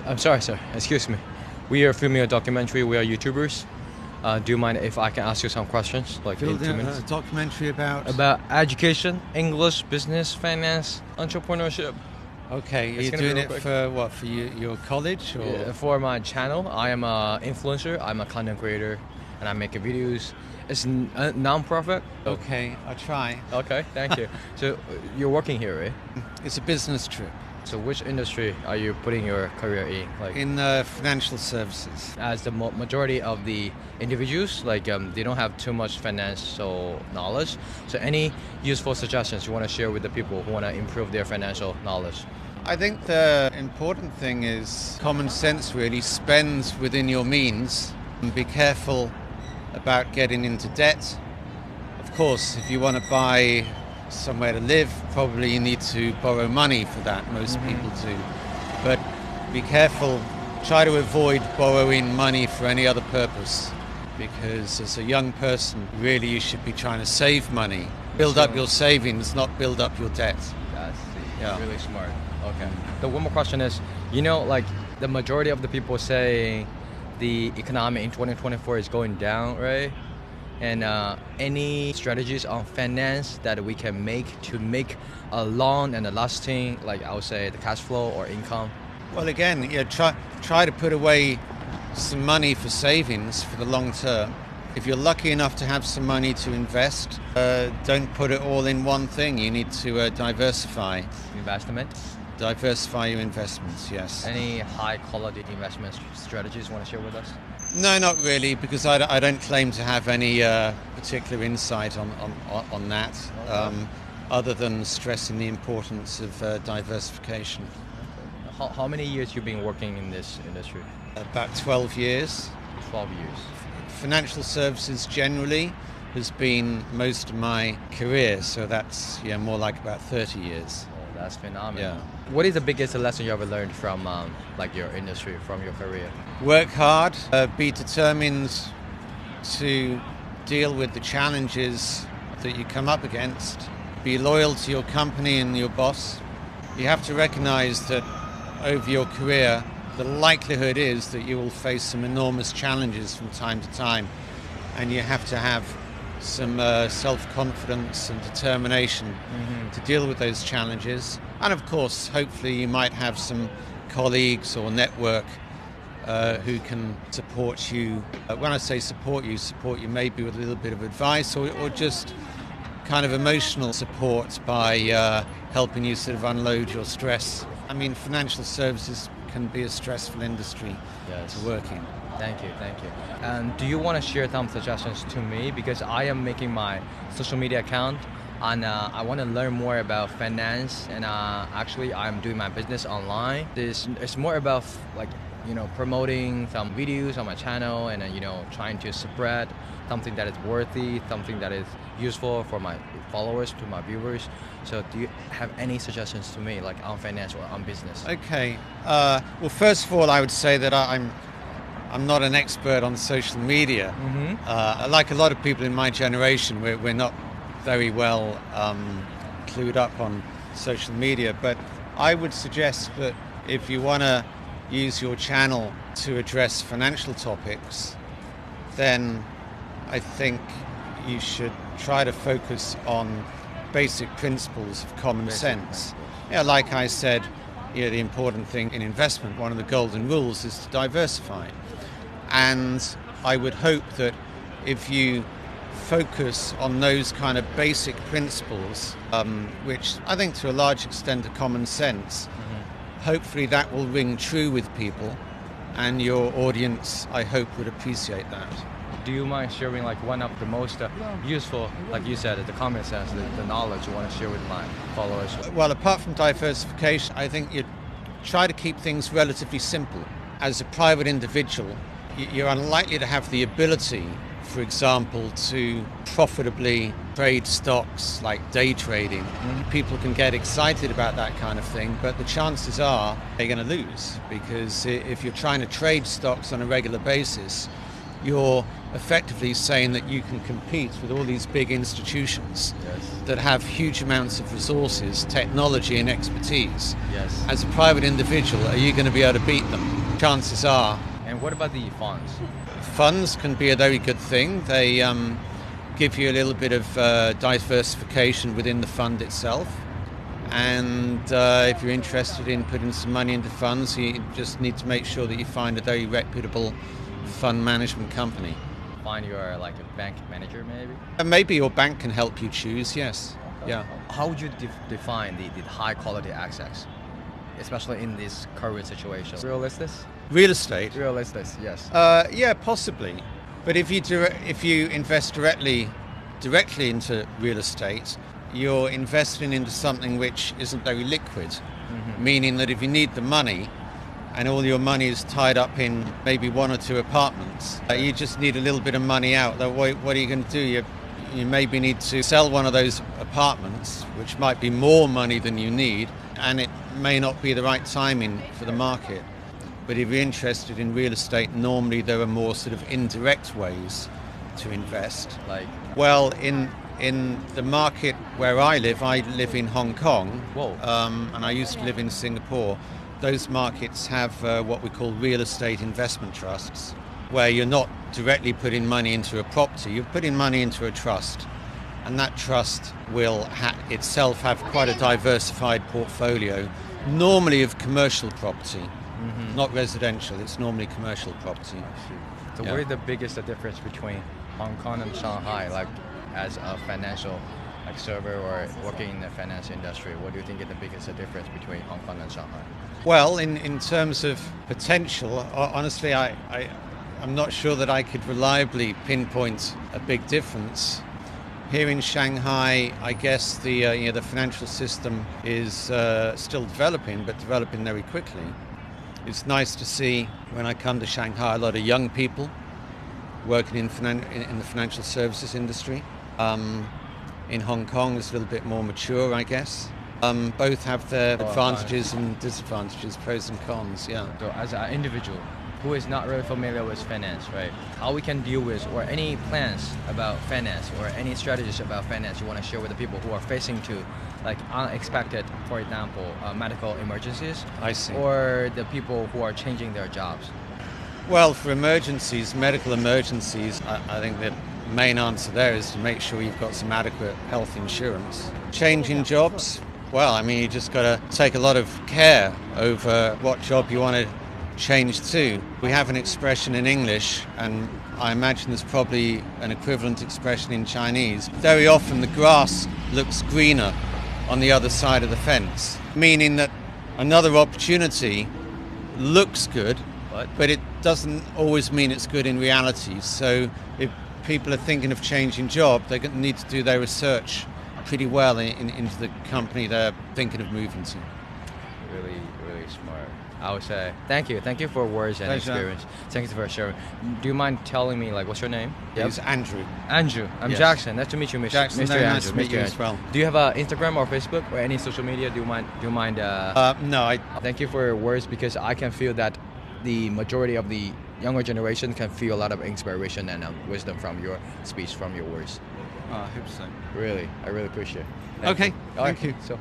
I'm sorry, sir. Excuse me. We are filming a documentary. We are YouTubers. Do you mind if I can ask you some questions, like in 2 minutes? A documentary about? About education, English, business, finance, entrepreneurship. Okay, It's you're gonna be doing real it quick. for what? For your college or? Yeah, for my channel, I am an influencer. I'm a content creator, and I make videos. It's a non-profit. Okay, I'll try. Okay, thank you. So you're working here, right? It's a business trip So which industry are you putting your career in? Like, in financial services. as the majority of the individuals, like they don't have too much financial knowledge. So any useful suggestions you want to share with the people who want to improve their financial knowledge? I think the important thing is common sense, really. Spend within your means and be careful about getting into debt. Of course, if you want to buy somewhere to live, probably you need to borrow money for that. Most people do. But be careful. Try to avoid borrowing money for any other purpose, because as a young person, really you should be trying to save money. Build up your savings, not build up your debt. That's Yeah. really smart. Okay. The one more question is, like the majority of the people say the economy in 2024 is going down, right? And any strategies on finance that we can make to make a long and a lasting, like I would say, the cash flow or income? Well, again, try to put away some money for savings for the long term. If you're lucky enough to have some money to invest, don't put it all in one thing. You need to diversify. Investment? Diversify your investments, yes. Any high quality investment strategies you want to share with us? No, not really, because I don't claim to have any particular insight on that, other than stressing the importance of diversification. How many years you've been working in this industry? About 12 years. 12 years. Financial services generally has been most of my career, so that's more like about 30 years. Oh, that's phenomenal. Yeah. What is the biggest lesson you ever learned from like your industry, from your career? Work hard, be determined to deal with the challenges that you come up against, be loyal to your company and your boss. You have to recognize that over your career, the likelihood is that you will face some enormous challenges from time to time, and you have to have some self-confidence and determination to deal with those challenges. And of course, hopefully you might have some colleagues or network who can support you. When I say support you maybe with a little bit of advice or just kind of emotional support by helping you sort of unload your stress. I mean, financial services can be a stressful industry to work in. Thank you. And do you want to share some suggestions to me? Because I am making my social media account and I want to learn more about finance, and actually I'm doing my business online. It's more about promoting some videos on my channel and trying to spread something that is worthy, something that is useful for my followers, to my viewers. So do you have any suggestions to me, like on finance or on business? Okay. Well, first of all, I would say that I'm not an expert on social media. Like a lot of people in my generation, we're not very well clued up on social media. But I would suggest that if you want to use your channel to address financial topics, then I think you should try to focus on basic principles of common sense. Yeah, like I said, the important thing in investment, one of the golden rules is to diversify. And I would hope that if you focus on those kind of basic principles, which I think to a large extent are common sense, hopefully that will ring true with people, and your audience, I hope, would appreciate that. Do you mind sharing like one of the most useful, like you said, the common sense, the knowledge you want to share with my followers? Well, apart from diversification, I think you try to keep things relatively simple. As a private individual, you're unlikely to have the ability, for example, to profitably trade stocks like day trading. People can get excited about that kind of thing, but the chances are they're going to lose, because if you're trying to trade stocks on a regular basis, you're effectively saying that you can compete with all these big institutions that have huge amounts of resources, technology and expertise. Yes. As a private individual, are you going to be able to beat them? Chances are. And what about the funds? Funds can be a very good thing. They give you a little bit of diversification within the fund itself. And if you're interested in putting some money into funds, you just need to make sure that you find a very reputable fund management company. Find your like a bank manager maybe? And maybe your bank can help you choose, yes. Yeah. How would you define the high quality assets, especially in this current situation? Real estate? Real estate? Real estate, yes. Yeah, possibly. But if you invest directly into real estate, you're investing into something which isn't very liquid, meaning that if you need the money and all your money is tied up in maybe one or two apartments, you just need a little bit of money out. What are you going to do? You maybe need to sell one of those apartments, which might be more money than you need, and it may not be the right timing for the market. But if you're interested in real estate, normally there are more sort of indirect ways to invest. Like? Well, in the market where I live in Hong Kong, and I used to live in Singapore. Those markets have what we call real estate investment trusts, where you're not directly putting money into a property, you're putting money into a trust. And that trust will itself have quite a diversified portfolio, normally of commercial property, not residential, it's normally commercial property. So what is the biggest difference between Hong Kong and Shanghai, like as a financial server or working in the finance industry? What do you think is the biggest difference between Hong Kong and Shanghai? Well, in terms of potential, honestly, I'm not sure that I could reliably pinpoint a big difference. Here in Shanghai, I guess the financial system is still developing, but developing very quickly. It's nice to see when I come to Shanghai a lot of young people working in the financial services industry. In Hong Kong, it's a little bit more mature, I guess. Both have their advantages and disadvantages, pros and cons, yeah. So as an individual who is not really familiar with finance, right, how we can deal with, or any plans about finance or any strategies about finance you want to share with the people who are facing to like unexpected, for example, medical emergencies? I see. Or the people who are changing their jobs? Well, for emergencies, medical emergencies, I think the main answer there is to make sure you've got some adequate health insurance. Changing jobs, well, I mean, you just got to take a lot of care over what job you want to change to. We have an expression in English, and I imagine there's probably an equivalent expression in Chinese. Very often the grass looks greener on the other side of the fence, meaning that another opportunity looks good, but it doesn't always mean it's good in reality. So if people are thinking of changing job, they're going to need to do their research pretty well into the company they're thinking of moving to. Really, really smart. I would say thank you for words and Pleasure. Experience. Thank you for sharing. Do you mind telling me like what's your name? It's Andrew. Andrew. I'm Yes. Jackson. Nice to meet you, Mr. Jackson, Mr. very Andrew. nice to meet Mr. you Andrew. as well. Do you have Instagram or Facebook or any social media? Do you mind? No, Thank you for your words, because I can feel that the majority of the younger generation can feel a lot of inspiration and wisdom from your speech, from your words. I hope so. Really, I really appreciate it. Okay, All thank right, you. So.